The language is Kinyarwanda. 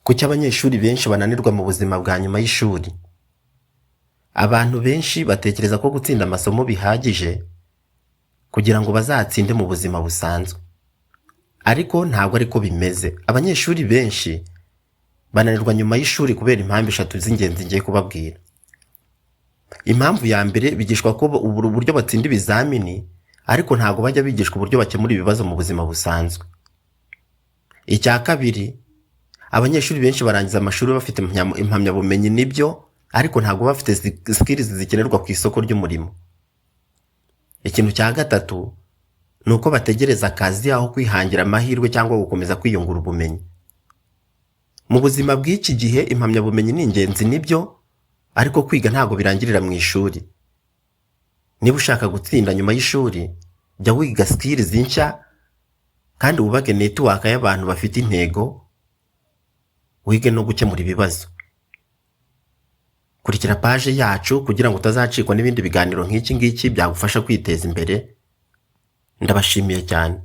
Kuki abanyeshuri benshi bananirwa mu buzima bwa nyuma y'ishuri? Abantu benshi batekereza ko gutsinda amasomo bihagije kugira ngo bazatsinde mu buzima busanzwe. Ariko ntabwo ariko bimeze. Abanyeshuri benshi bananirwa nyuma y'ishuri kubera impamvu eshatu z'ingenzi ngiye kubabwira. Impamvu ya mbere, bigishwa ko uburyo batsinda ibizamini, ariko ntabwo bajya bigishwa uburyo bakemura ibibazo mu buzima busanzwe. Icya kabiri, abanyeshuri benshi barangiza amashuri bafite impamyabumenyi nibyo, ariko ntabwo bafite skills zikenerwa ku isoko ry'umurimo. Ikintu cya gatatu ni uko bategereza akazi aho kwihangira amahirwe cyangwa gukomeza kwiyungura ubumenyi. Mu buzima bw'iki gihe impamyabumenyi ni ingenzi nibyo, ariko kwiga ntabwo birangirira mu ishuri. Niba ushaka gutsinda nyuma y'ishuri, jya wiga skills nshya kandi wubake network y'abantu bafite intego, wige no gukemura ibibazo. Kurikira page yacu kugira ngo utazacikwa n'ibindi biganiro nk'iki ngiki byagufasha kwiteza imbere. Ndabashimiye cyane.